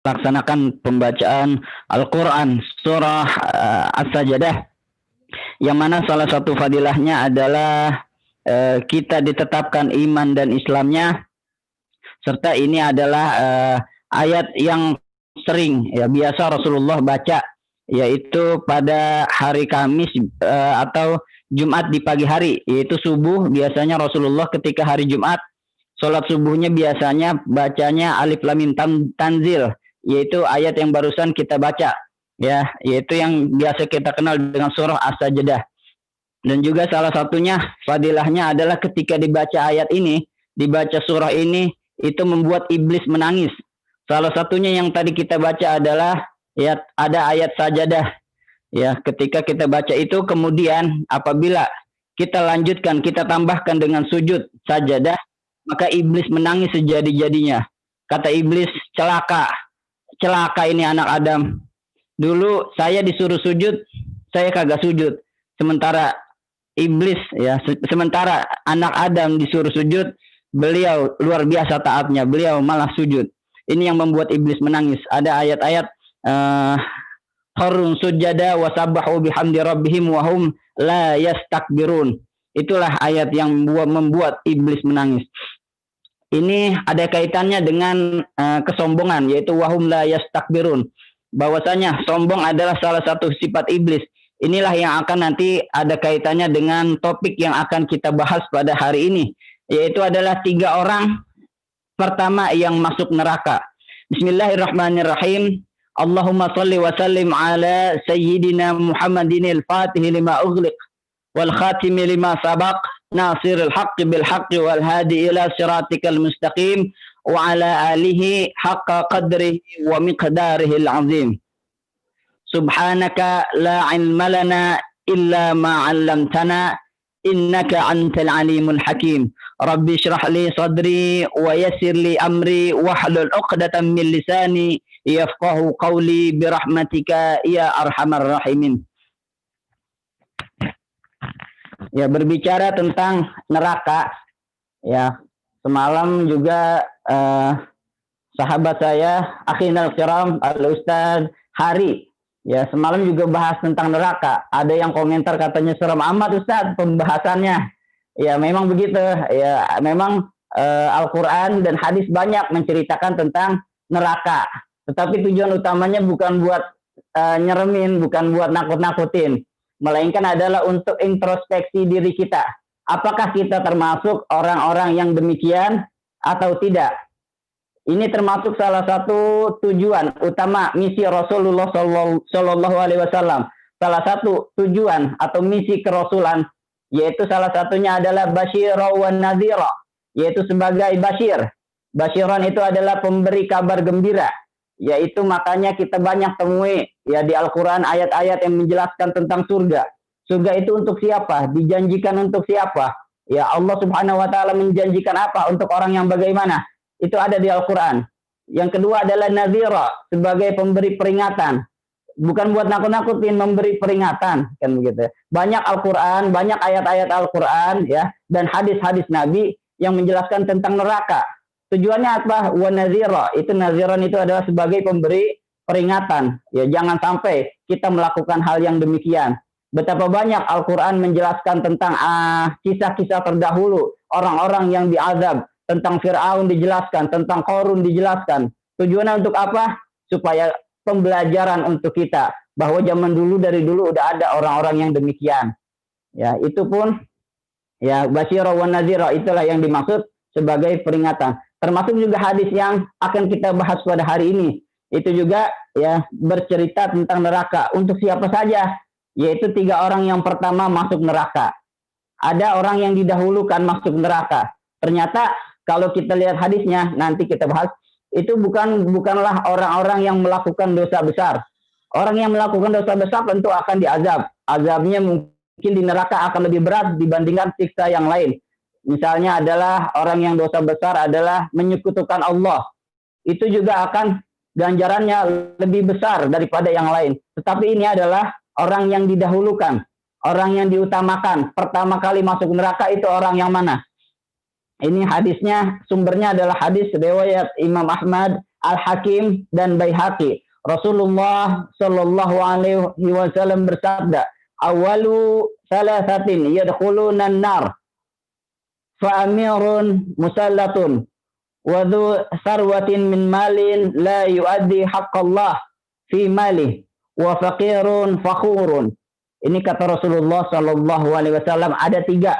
laksanakan pembacaan Al-Quran surah As-Sajdah, yang mana salah satu fadilahnya adalah kita ditetapkan iman dan Islamnya, serta ini adalah ayat yang sering biasa Rasulullah baca, yaitu pada hari Kamis atau Jumat di pagi hari, yaitu subuh. Biasanya Rasulullah ketika hari Jumat sholat subuhnya biasanya bacanya Alif Lam Mim Tanzil, yaitu ayat yang barusan kita baca, yaitu yang biasa kita kenal dengan surah As-Sajdah. Dan juga salah satunya fadilahnya adalah ketika dibaca ayat ini, dibaca surah ini, itu membuat iblis menangis. Salah satunya yang tadi kita baca adalah ada ayat sajadah. Ketika kita baca itu, kemudian apabila kita lanjutkan, kita tambahkan dengan sujud sajadah, maka iblis menangis sejadi-jadinya. Kata iblis, celaka ini anak Adam. Dulu saya disuruh sujud, saya kagak sujud. Sementara sementara anak Adam disuruh sujud, beliau luar biasa taatnya, beliau malah sujud. Ini yang membuat iblis menangis. Ada ayat-ayat kharun sujada wa sabbahu bihamdi rabbihim wa hum la yastakbirun. Itulah ayat yang membuat iblis menangis. Ini ada kaitannya dengan kesombongan, yaitu wahum la yastakbirun. Bahwasanya sombong adalah salah satu sifat iblis. Inilah yang akan nanti ada kaitannya dengan topik yang akan kita bahas pada hari ini, yaitu adalah 3 orang pertama yang masuk neraka. Bismillahirrahmanirrahim. Allahumma salli wa sallim ala sayyidina Muhammadin al-Fatih lima ughliq wal khatimi lima sabaq nasiril haqqi bil haqqi wal hadi ila siratikal mustaqim wa ala alihi haqqa qadrihi wa miqdarihi al-azim. Subhanaka la ilma lana illa ma 'allamtana innaka antal alimul hakim. Rabbi shrah li sadri wa yassir li amri wahlul 'uqdatam min lisani yafqahu qawli birahmatika ya arhamar rahimin. Berbicara tentang neraka, semalam juga sahabat saya akhinal kiram al-Ustaz Hari, semalam juga bahas tentang neraka. Ada yang komentar katanya seram amat Ustaz pembahasannya. Memang begitu. Memang Al-Quran dan hadis banyak menceritakan tentang neraka. Tetapi tujuan utamanya bukan buat nyeremin, bukan buat nakut-nakutin, melainkan adalah untuk introspeksi diri kita. Apakah kita termasuk orang-orang yang demikian atau tidak? Ini termasuk salah satu tujuan utama misi Rasulullah Shallallahu Alaihi Wasallam. Salah satu tujuan atau misi kerasulan, yaitu salah satunya adalah basyira wa nadhira, yaitu sebagai basyir. Basyiran itu adalah pemberi kabar gembira, yaitu makanya kita banyak temui di Al-Quran ayat-ayat yang menjelaskan tentang surga. Surga itu untuk siapa? Dijanjikan untuk siapa? Allah Subhanahu wa taala menjanjikan apa untuk orang yang bagaimana? Itu ada di Al-Quran. Yang kedua adalah nadhira, sebagai pemberi peringatan. Bukan buat nakut-nakutin, memberi peringatan, kan begitu. Banyak Al-Quran, banyak ayat-ayat Al-Quran dan hadis-hadis Nabi yang menjelaskan tentang neraka. Tujuannya apa? Wa nadhira, itu nadhiran itu adalah sebagai pemberi peringatan. Jangan sampai kita melakukan hal yang demikian. Betapa banyak Al-Quran menjelaskan tentang kisah-kisah terdahulu, orang-orang yang diazab, tentang Fir'aun dijelaskan, tentang Qarun dijelaskan. Tujuannya untuk apa? Supaya pembelajaran untuk kita, bahwa zaman dulu, dari dulu udah ada orang-orang yang demikian. Itu pun basyira wa nadhira, itulah yang dimaksud sebagai peringatan. Termasuk juga hadis yang akan kita bahas pada hari ini. Itu juga bercerita tentang neraka. Untuk siapa saja? Yaitu 3 orang yang pertama masuk neraka. Ada orang yang didahulukan masuk neraka. Ternyata kalau kita lihat hadisnya, nanti kita bahas, itu bukanlah orang-orang yang melakukan dosa besar. Orang yang melakukan dosa besar tentu akan diazab. Azabnya mungkin di neraka akan lebih berat dibandingkan siksa yang lain. Misalnya adalah orang yang dosa besar adalah menyekutukan Allah. Itu juga akan ganjarannya lebih besar daripada yang lain. Tetapi ini adalah orang yang didahulukan, orang yang diutamakan. Pertama kali masuk neraka itu orang yang mana? Ini hadisnya, sumbernya adalah hadis riwayat Imam Ahmad Al-Hakim dan Baihaqi. Rasulullah Shallallahu Alaihi Wasallam bersabda, awalu salasatin yadkhuluna nar fa'amirun musallatun wadhu sarwatin min malin la yuaddi haqqallah fi malih wa faqirun fakhurun. Ini kata Rasulullah Shallallahu Alaihi Wasallam, ada tiga.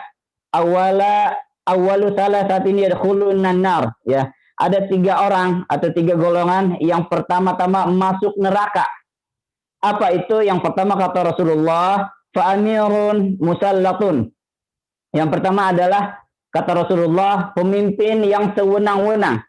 Awalu salasatin yadkhuluna nar, ya. Ada tiga orang atau tiga golongan yang pertama-tama masuk neraka. Apa itu? Yang pertama kata Rasulullah, fa'amirun musallatun. Yang pertama adalah kata Rasulullah, pemimpin yang sewenang-wenang.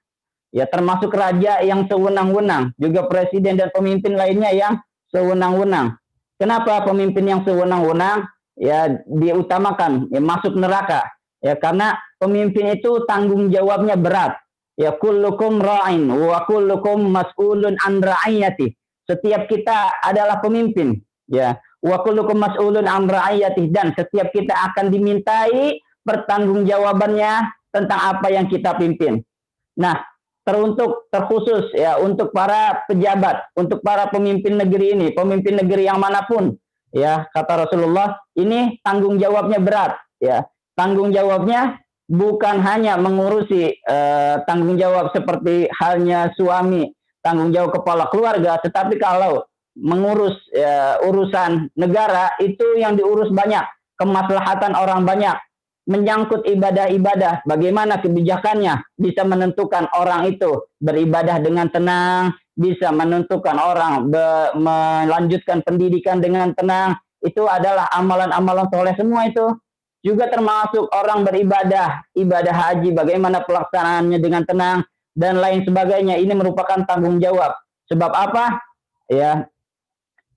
Ya, termasuk raja yang sewenang-wenang, juga presiden dan pemimpin lainnya yang sewenang-wenang. Kenapa pemimpin yang sewenang-wenang ya diutamakan ya masuk neraka? Ya, karena pemimpin itu tanggung jawabnya berat. Ya, kullukum ra'in wa kullukum mas'ulun an ra'iyati. Setiap kita adalah pemimpin, ya. Wa kullukum mas'ulun an ra'iyati, dan setiap kita akan dimintai pertanggungjawabannya tentang apa yang kita pimpin. Nah, terkhusus ya untuk para pejabat, untuk para pemimpin negeri ini, pemimpin negeri yang manapun, ya, kata Rasulullah, ini tanggung jawabnya berat, ya. Tanggung jawabnya bukan hanya mengurusi tanggung jawab seperti halnya suami, tanggung jawab kepala keluarga, tetapi kalau mengurus urusan negara itu yang diurus banyak, kemaslahatan orang banyak, menyangkut ibadah-ibadah, bagaimana kebijakannya bisa menentukan orang itu beribadah dengan tenang, bisa menentukan orang melanjutkan pendidikan dengan tenang. Itu adalah amalan-amalan soleh semua itu. Juga termasuk orang beribadah, ibadah haji, bagaimana pelaksanaannya dengan tenang, dan lain sebagainya. Ini merupakan tanggung jawab. Sebab apa? Ya,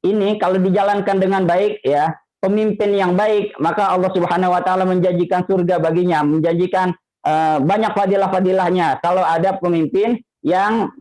ini kalau dijalankan dengan baik, ya, pemimpin yang baik, maka Allah Subhanahu Wa Taala menjanjikan surga baginya, menjanjikan banyak fadilah-fadilahnya. Kalau ada pemimpin yang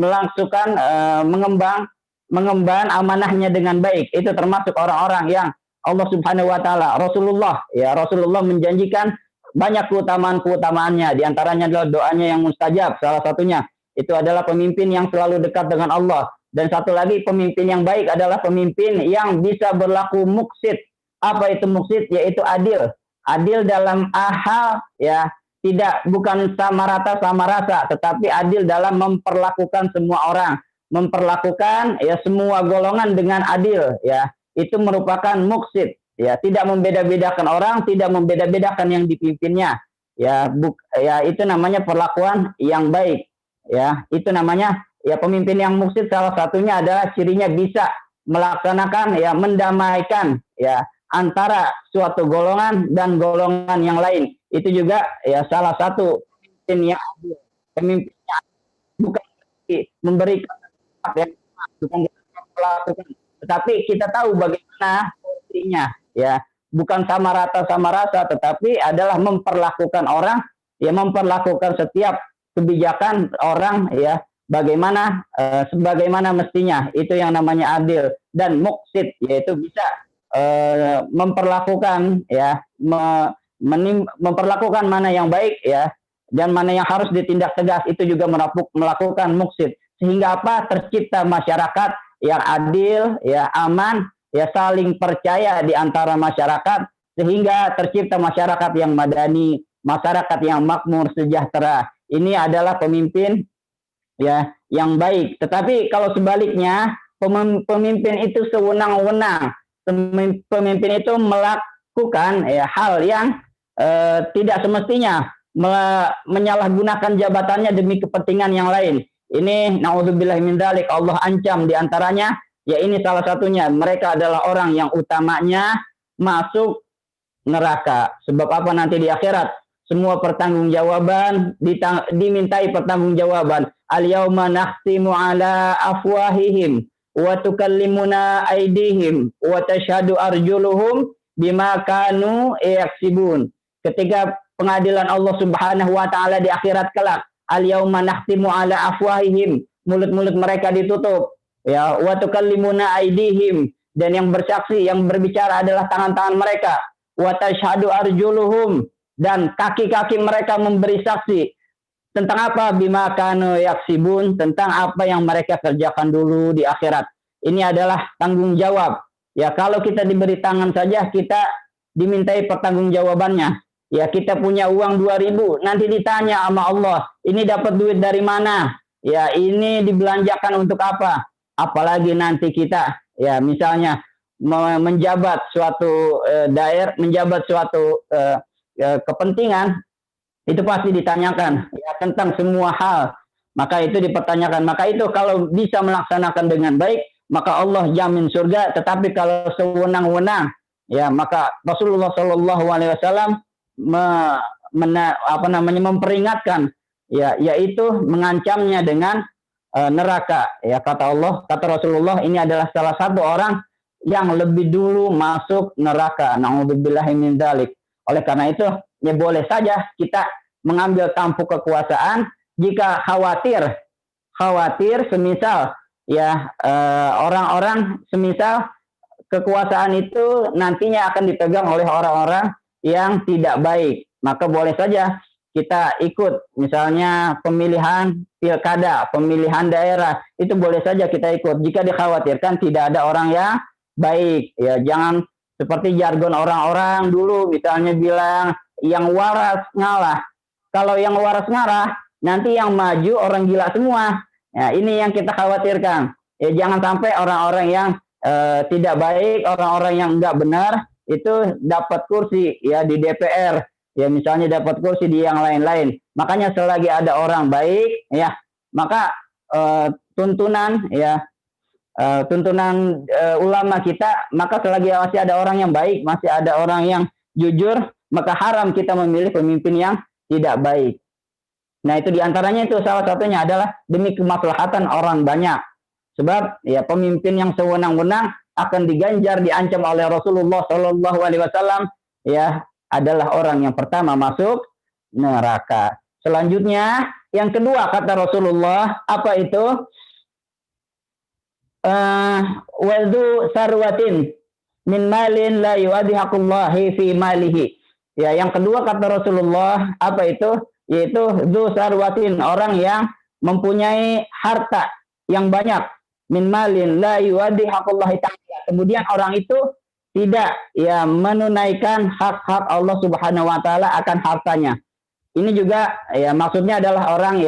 melangsungkan mengemban amanahnya dengan baik, itu termasuk orang-orang yang Allah Subhanahu Wa Taala, Rasulullah menjanjikan banyak keutamaan-keutamaannya. Di antaranya adalah doanya yang mustajab. Salah satunya itu adalah pemimpin yang selalu dekat dengan Allah. Dan satu lagi, pemimpin yang baik adalah pemimpin yang bisa berlaku muksid. Apa itu muksid? Yaitu adil. Adil dalam hal, ya, bukan sama rata sama rasa, tetapi adil dalam memperlakukan semua orang, memperlakukan ya semua golongan dengan adil, ya. Itu merupakan muksid, ya, tidak membeda-bedakan orang, tidak membeda-bedakan yang dipimpinnya, ya, itu namanya perlakuan yang baik, ya. Itu namanya ya pemimpin yang muksid. Salah satunya adalah cirinya bisa melaksanakan, ya, mendamaikan, ya, antara suatu golongan dan golongan yang lain. Itu juga ya salah satu pemimpin yang adil. Pemimpinnya bukan memberikan yang bukan melakukan, tetapi kita tahu bagaimana porsinya, ya, bukan sama rata sama rasa, tetapi adalah memperlakukan orang, ya, memperlakukan setiap kebijakan orang, ya, bagaimana sebagaimana mestinya. Itu yang namanya adil. Dan muksid, yaitu bisa memperlakukan, ya, memperlakukan mana yang baik, ya, dan mana yang harus ditindak tegas. Itu juga melakukan muksid, sehingga apa? Tercipta masyarakat yang adil, ya, aman, ya, saling percaya di antara masyarakat, sehingga tercipta masyarakat yang madani, masyarakat yang makmur, sejahtera. Ini adalah pemimpin, ya, yang baik. Tetapi kalau sebaliknya, pemimpin itu sewenang-wenang, pemimpin itu melakukan, ya, hal yang tidak semestinya, menyalahgunakan jabatannya demi kepentingan yang lain. Ini naudzubillah min dzalik, Allah ancam di antaranya, ya, ini salah satunya, mereka adalah orang yang utamanya masuk neraka. Sebab apa? Nanti di akhirat semua pertanggungjawaban dimintai pertanggungjawaban. Al-yauma nakhtimu ala afwahihim wa tukallimuna aydihim wa tashhadu arjuluhum bima kanu yaksibun. Ketika pengadilan Allah Subhanahu wa taala di akhirat kelak, al-yauma nakhtimu ala afwahihim, mulut-mulut mereka ditutup, ya, wa tukallimuna aydihim, dan yang bersaksi, yang berbicara adalah tangan-tangan mereka, wa tashhadu arjuluhum, dan kaki-kaki mereka memberi saksi. Tentang apa? Bima kanu yaksibun, tentang apa yang mereka kerjakan dulu di akhirat. Ini adalah tanggung jawab. Ya, kalau kita diberi tangan saja, kita dimintai pertanggungjawabannya. Ya, kita punya uang 2.000, nanti ditanya sama Allah, ini dapat duit dari mana? Ya, ini dibelanjakan untuk apa? Apalagi nanti kita, ya misalnya menjabat suatu daerah, menjabat suatu kepentingan, itu pasti ditanyakan ya tentang semua hal. Maka itu dipertanyakan. Maka itu kalau bisa melaksanakan dengan baik, maka Allah jamin surga. Tetapi kalau sewenang-wenang, ya maka Rasulullah Shallallahu Alaihi Wasallam memperingatkan, ya yaitu mengancamnya dengan neraka. Ya kata Allah, kata Rasulullah, ini adalah salah satu orang yang lebih dulu masuk neraka. Na'udzubillahi min dzalik. Oleh karena itu, ya boleh saja kita mengambil tampuk kekuasaan jika khawatir semisal ya orang-orang semisal kekuasaan itu nantinya akan dipegang oleh orang-orang yang tidak baik, maka boleh saja kita ikut, misalnya pemilihan pilkada, pemilihan daerah, itu boleh saja kita ikut jika dikhawatirkan tidak ada orang yang baik. Ya jangan seperti jargon orang-orang dulu, misalnya bilang yang waras ngalah. Kalau yang waras ngalah, nanti yang maju orang gila semua. Ya, ini yang kita khawatirkan. Ya jangan sampai orang-orang yang tidak baik, orang-orang yang enggak benar itu dapat kursi ya di DPR, ya misalnya dapat kursi di yang lain-lain. Makanya selagi ada orang baik, ya maka tuntunan ulama kita, maka selagi masih ada orang yang baik, masih ada orang yang jujur, maka haram kita memilih pemimpin yang tidak baik. Nah itu diantaranya itu salah satunya adalah demi kemaslahatan orang banyak. Sebab ya pemimpin yang sewenang-wenang akan diganjar, diancam oleh Rasulullah Shallallahu Alaihi Wasallam, ya adalah orang yang pertama masuk neraka. Selanjutnya yang kedua kata Rasulullah, apa itu? Wadu sarwatin min malin la yuadhihaqullahi fi malihi. Ya, yang kedua kata Rasulullah, apa itu? Yaitu du sarwatin, orang yang mempunyai harta yang banyak, min malin la yuadhihaqullahi ta'ala. Kemudian orang itu tidak ya menunaikan hak-hak Allah Subhanahu wa taala akan hartanya. Ini juga ya maksudnya adalah orang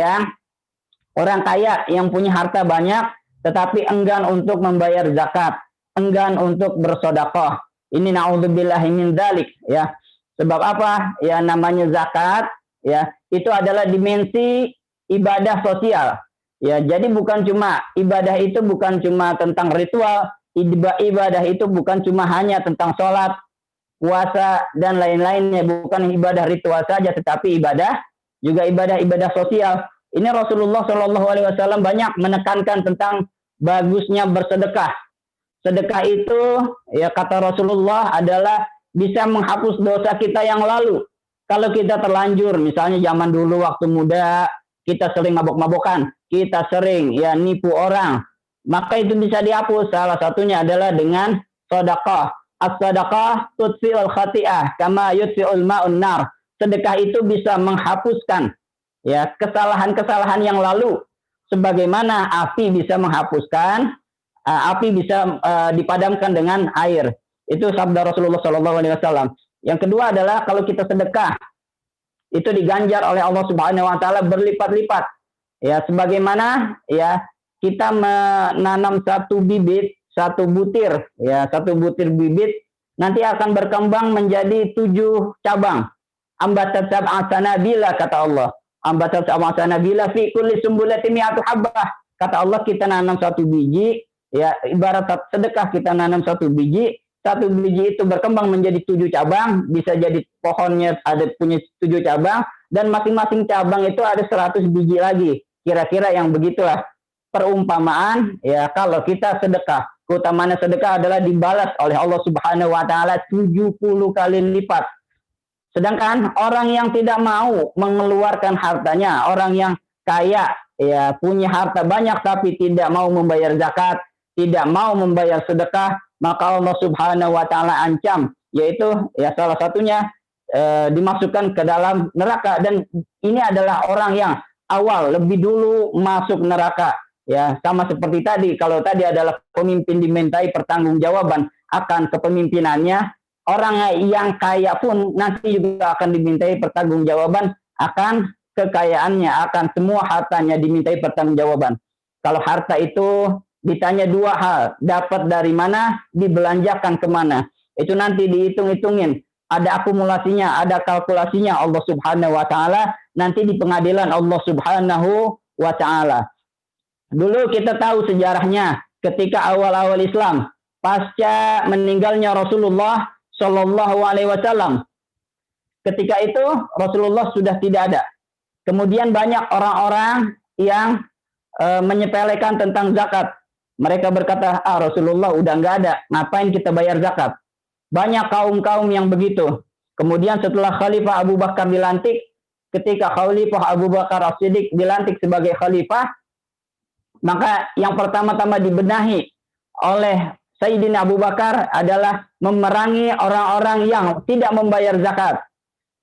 kaya yang punya harta banyak tetapi enggan untuk membayar zakat, enggan untuk bersedekah. Ini naudzubillahi min dzalik ya. Sebab apa? Ya namanya zakat ya, itu adalah dimensi ibadah sosial. Ya, jadi bukan cuma ibadah itu bukan cuma tentang ritual, ibadah itu bukan cuma hanya tentang sholat, puasa dan lain-lainnya, bukan ibadah ritual saja, tetapi ibadah juga ibadah sosial. Ini Rasulullah Shallallahu Alaihi Wasallam banyak menekankan tentang bagusnya bersedekah. Sedekah itu, ya kata Rasulullah, adalah bisa menghapus dosa kita yang lalu. Kalau kita terlanjur, misalnya zaman dulu waktu muda, kita sering mabok-mabokan, kita sering ya nipu orang, maka itu bisa dihapus. Salah satunya adalah dengan sedekah. As-sadaqah tutfi'ul khati'ah kama yutfi'ul ma'un nar. Sedekah itu bisa menghapuskan ya kesalahan-kesalahan yang lalu, sebagaimana api bisa menghapuskan, api bisa dipadamkan dengan air. Itu sabda Rasulullah Shallallahu Alaihi Wasallam. Yang kedua adalah kalau kita sedekah, itu diganjar oleh Allah Subhanahu Wa Taala berlipat-lipat. Ya, sebagaimana ya kita menanam satu bibit, satu butir, ya satu butir bibit nanti akan berkembang menjadi 7 cabang. Ambatat sab'a sanabila kata Allah. Ambatat sab'a sanabila fi kulli sumbulatin mi'atu habbah. Kata Allah, kita nanam satu biji, ya ibarat sedekah kita nanam satu biji itu berkembang menjadi 7 cabang, bisa jadi pohonnya ada punya 7 cabang, dan masing-masing cabang itu ada 100 biji lagi. Kira-kira yang begitulah perumpamaan ya kalau kita sedekah. Keutamaan sedekah adalah dibalas oleh Allah Subhanahu wa taala 70 kali lipat. Sedangkan orang yang tidak mau mengeluarkan hartanya, orang yang kaya ya punya harta banyak tapi tidak mau membayar zakat, tidak mau membayar sedekah, maka Allah Subhanahu wa taala ancam, yaitu ya salah satunya dimasukkan ke dalam neraka. Dan ini adalah orang yang awal, lebih dulu masuk neraka. Ya, sama seperti tadi, kalau tadi adalah pemimpin dimintai pertanggungjawaban akan kepemimpinannya, orang yang kaya pun nanti juga akan dimintai pertanggungjawaban akan kekayaannya, akan semua hartanya dimintai pertanggungjawaban. Kalau harta itu ditanya dua hal, dapat dari mana, dibelanjakan kemana. Itu nanti dihitung-hitungin, ada akumulasinya, ada kalkulasinya Allah Subhanahu wa taala nanti di pengadilan Allah Subhanahu wa taala. Dulu kita tahu sejarahnya ketika awal-awal Islam, pasca meninggalnya Rasulullah Shallallahu Alaihi Wasallam. Ketika itu Rasulullah sudah tidak ada. Kemudian banyak orang-orang yang menyepelekan tentang zakat. Mereka berkata, Rasulullah udah nggak ada, ngapain kita bayar zakat? Banyak kaum-kaum yang begitu. Kemudian setelah Khalifah Abu Bakar dilantik, ketika Khalifah Abu Bakar As-Siddiq dilantik sebagai khalifah, maka yang pertama-tama dibenahi oleh Sayyidina Abu Bakar adalah memerangi orang-orang yang tidak membayar zakat.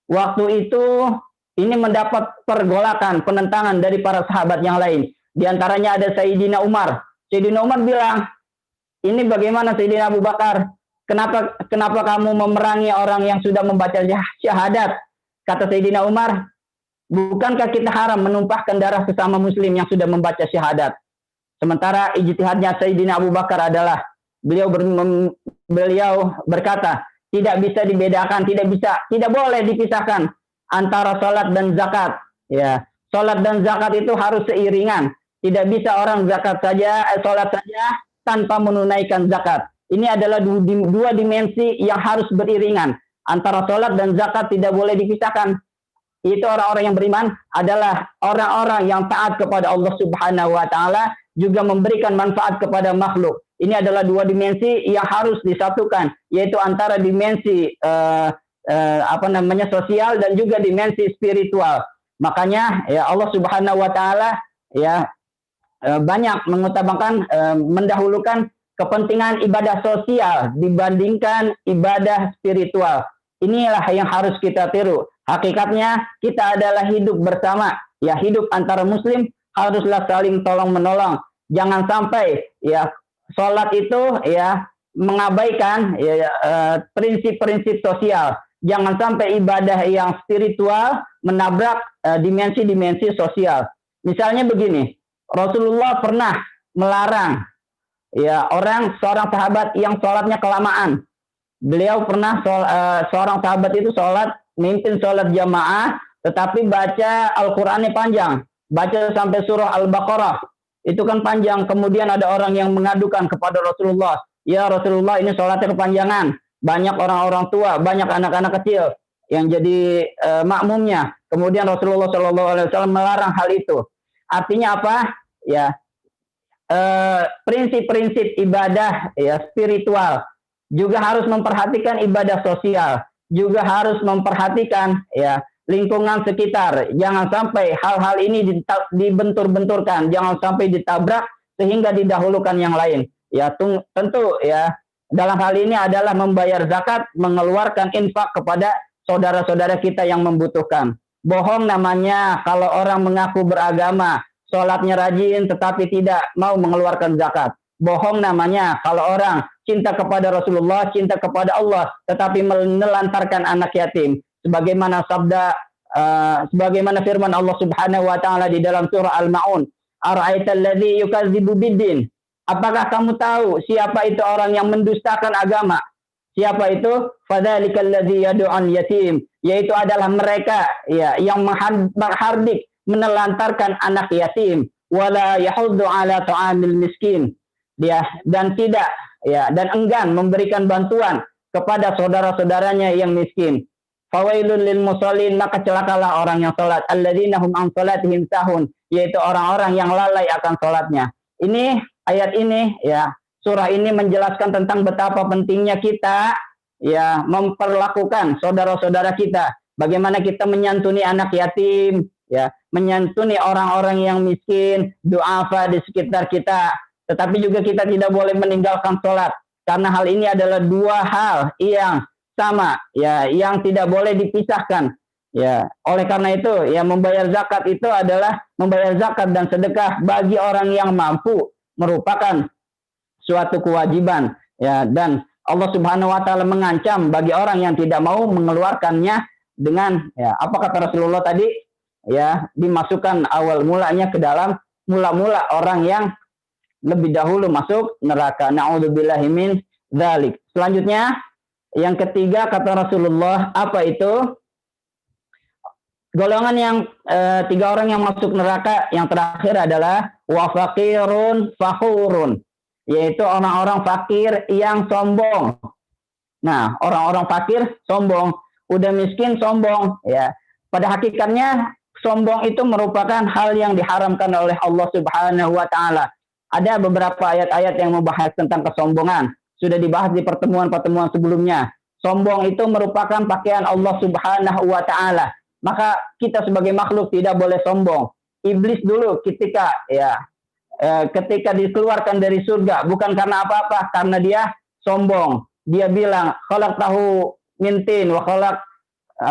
Waktu itu ini mendapat pergolakan, penentangan dari para sahabat yang lain. Di antaranya ada Sayyidina Umar. Sayyidina Umar bilang, ini bagaimana Sayyidina Abu Bakar? Kenapa kamu memerangi orang yang sudah membaca syahadat? Kata Sayyidina Umar, bukankah kita haram menumpahkan darah sesama muslim yang sudah membaca syahadat? Sementara ijtihadnya Sayyidina Abu Bakar adalah beliau berkata, tidak bisa dibedakan, tidak boleh dipisahkan antara salat dan zakat. Ya, salat dan zakat itu harus seiringan. Tidak bisa orang salat saja tanpa menunaikan zakat. Ini adalah dua dimensi yang harus beriringan. Antara salat dan zakat tidak boleh dipisahkan. Itu orang-orang yang beriman adalah orang-orang yang taat kepada Allah Subhanahu wa taala, juga memberikan manfaat kepada makhluk. Ini adalah dua dimensi yang harus disatukan, yaitu antara dimensi sosial dan juga dimensi spiritual. Makanya ya Allah Subhanahu wa taala ya banyak mengutamakan mendahulukan kepentingan ibadah sosial dibandingkan ibadah spiritual. Inilah yang harus kita tiru. Hakikatnya kita adalah hidup bersama, ya hidup antara muslim haruslah saling tolong menolong. Jangan sampai ya sholat itu ya mengabaikan prinsip-prinsip sosial. Jangan sampai ibadah yang spiritual menabrak dimensi-dimensi sosial. Misalnya begini, Rasulullah pernah melarang ya seorang sahabat yang sholatnya kelamaan. Beliau pernah seorang sahabat itu mimpin sholat jamaah, tetapi baca Al-Qur'annya panjang, baca sampai surah Al-Baqarah. Itu kan panjang. Kemudian ada orang yang mengadukan kepada Rasulullah, ya Rasulullah ini sholatnya kepanjangan, banyak orang-orang tua, banyak anak-anak kecil yang jadi makmumnya. Kemudian Rasulullah SAW melarang hal itu. Artinya apa? Ya prinsip-prinsip ibadah ya spiritual juga harus memperhatikan ibadah sosial, juga harus memperhatikan ya lingkungan sekitar. Jangan sampai hal-hal ini dibentur-benturkan, jangan sampai ditabrak sehingga didahulukan yang lain. Ya tentu ya dalam hal ini adalah membayar zakat, mengeluarkan infak kepada saudara-saudara kita yang membutuhkan. Bohong namanya kalau orang mengaku beragama, sholatnya rajin tetapi tidak mau mengeluarkan zakat. Bohong namanya kalau orang cinta kepada Rasulullah, cinta kepada Allah, tetapi menelantarkan anak yatim. Sebagaimana sebagaimana firman Allah Subhanahu wa taala di dalam surah Al-Maun, "Ara'aital ladzi yukadzibu biddin?" Apakah kamu tahu siapa itu orang yang mendustakan agama? Siapa itu? Fadzalikal ladzi yad'un yatim, yaitu adalah mereka ya yang menghardik, menelantarkan anak yatim, wala yahuddu ala ta'amil miskin. Dia dan tidak ya dan enggan memberikan bantuan kepada saudara-saudaranya yang miskin. Fawailul lil musallin, maka celakalah orang yang salat, alladzina hum an salatihim sahun, yaitu orang-orang yang lalai akan salatnya. Ini ayat ini ya, surah ini menjelaskan tentang betapa pentingnya kita ya memperlakukan saudara-saudara kita, bagaimana kita menyantuni anak yatim, ya, menyantuni orang-orang yang miskin, du'afa di sekitar kita. Tetapi juga kita tidak boleh meninggalkan sholat, karena hal ini adalah dua hal yang sama, ya, yang tidak boleh dipisahkan. Ya, oleh karena itu, ya membayar zakat itu adalah membayar zakat dan sedekah bagi orang yang mampu merupakan suatu kewajiban. Ya, dan Allah Subhanahu wa taala mengancam bagi orang yang tidak mau mengeluarkannya dengan ya, apa kata Rasulullah tadi? Ya, dimasukkan awal mulanya ke dalam mula-mula orang yang lebih dahulu masuk neraka. Na'udzubillahi min dzalik. Selanjutnya, yang ketiga kata Rasulullah, apa itu? Golongan yang tiga orang yang masuk neraka yang terakhir adalah wa faqirun fakhurun, yaitu orang-orang fakir yang sombong. Nah, orang-orang fakir sombong, udah miskin sombong, ya. Pada hakikatnya sombong itu merupakan hal yang diharamkan oleh Allah Subhanahu wa taala. Ada beberapa ayat-ayat yang membahas tentang kesombongan, sudah dibahas di pertemuan-pertemuan sebelumnya. Sombong itu merupakan pakaian Allah Subhanahu wa taala. Maka kita sebagai makhluk tidak boleh sombong. Iblis dulu ketika dikeluarkan dari surga bukan karena apa-apa, karena dia sombong. Dia bilang, khalaqtahu min tin wa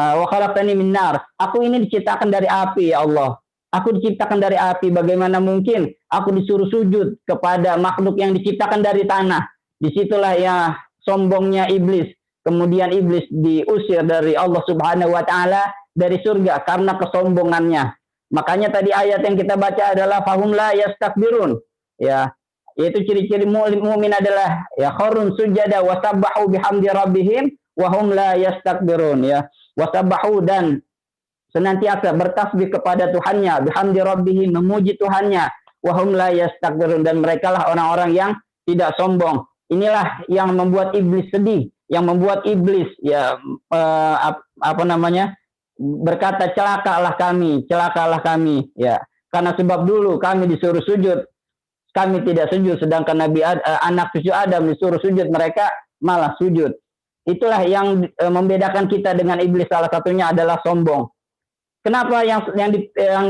khalaqtani min nar. Aku ini diciptakan dari api, ya Allah. Aku diciptakan dari api, bagaimana mungkin aku disuruh sujud kepada makhluk yang diciptakan dari tanah? Disitulah ya sombongnya iblis. Kemudian iblis diusir dari Allah Subhanahu wa taala dari surga karena kesombongannya. Makanya tadi ayat yang kita baca adalah fahum la yastakbirun. Ya, yaitu ciri-ciri mukmin adalah ya kharun sujada wa sabbahu bihamdi rabbihim wa hum la yastakbirun, ya. Wa sabbahu, dan senantiasa bertasbih kepada Tuhannya, bihamdi rabbihim, memuji Tuhannya, wa hum la yastakbirun, dan merekalah orang-orang yang tidak sombong. Inilah yang membuat iblis sedih, yang membuat iblis berkata celakalah kami, ya, karena sebab dulu kami disuruh sujud, kami tidak sujud, sedangkan anak cucu Adam disuruh sujud, mereka malah sujud. Itulah yang membedakan kita dengan iblis, salah satunya adalah sombong. Kenapa yang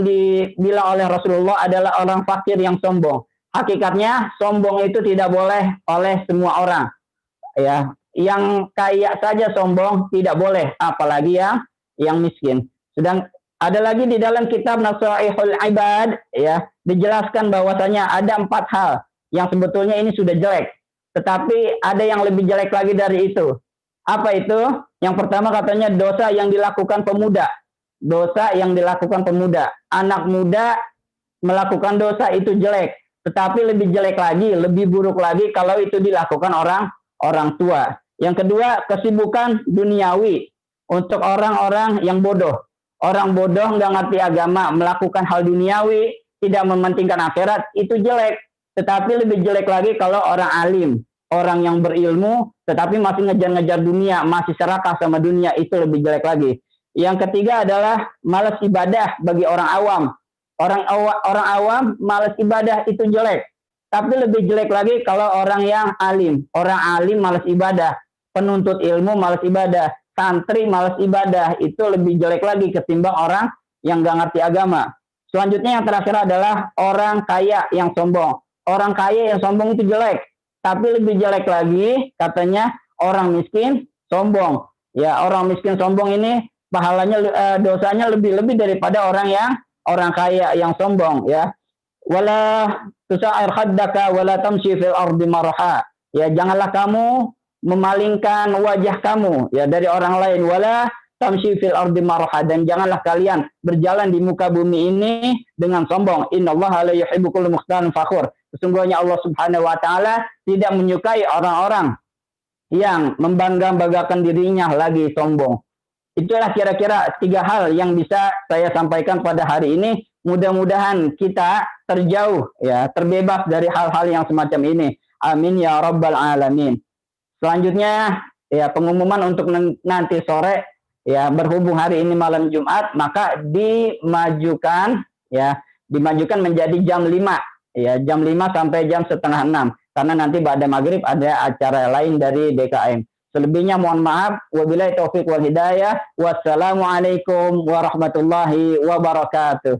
dibilang oleh Rasulullah adalah orang fakir yang sombong? Hakikatnya sombong itu tidak boleh oleh semua orang, ya. Yang kaya saja sombong tidak boleh, apalagi yang miskin. Sedang ada lagi di dalam kitab Nasaihul Ibad, ya, dijelaskan bahwasanya ada 4 hal yang sebetulnya ini sudah jelek, tetapi ada yang lebih jelek lagi dari itu. Apa itu? Yang pertama katanya dosa yang dilakukan pemuda. Dosa yang dilakukan pemuda. Anak muda melakukan dosa itu jelek, tetapi lebih jelek lagi, lebih buruk lagi kalau itu dilakukan orang tua. Yang kedua, kesibukan duniawi untuk orang-orang yang bodoh. Orang bodoh nggak ngerti agama, melakukan hal duniawi, tidak mementingkan akhirat, itu jelek. Tetapi lebih jelek lagi kalau orang alim, orang yang berilmu, tetapi masih ngejar-ngejar dunia, masih serakah sama dunia, itu lebih jelek lagi. Yang ketiga adalah malas ibadah bagi orang awam. Orang awam malas ibadah itu jelek. Tapi lebih jelek lagi kalau orang yang alim. Orang alim malas ibadah. Penuntut ilmu malas ibadah, santri malas ibadah, itu lebih jelek lagi ketimbang orang yang gak ngerti agama. Selanjutnya yang terakhir adalah orang kaya yang sombong. Orang kaya yang sombong itu jelek, tapi lebih jelek lagi katanya orang miskin sombong. Ya, orang miskin sombong ini pahalanya dosanya lebih daripada orang kaya yang sombong, ya. Wala tusa'ir khaddaka wala tamshi fil ardi marha. Ya, janganlah kamu memalingkan wajah kamu, ya, dari orang lain. Wala tamshi fil ardi marha, dan janganlah kalian berjalan di muka bumi ini dengan sombong. Innallaha la yuhibbu kulla mukhtalin fakhur. Sesungguhnya Allah Subhanahu wa taala tidak menyukai orang-orang yang membangga-banggakan dirinya lagi sombong. Itulah kira-kira 3 hal yang bisa saya sampaikan pada hari ini. Mudah-mudahan kita terjauh, ya, terbebas dari hal-hal yang semacam ini. Amin ya rabbal alamin. Selanjutnya, ya, pengumuman untuk nanti sore, ya, berhubung hari ini malam Jumat, maka dimajukan menjadi jam 5, ya, jam 5 sampai jam setengah 6, karena nanti pada maghrib ada acara lain dari DKM. Selebihnya mohon maaf. Wabillahi taufiq wal hidayah. Wassalamualaikum warahmatullahi wabarakatuh.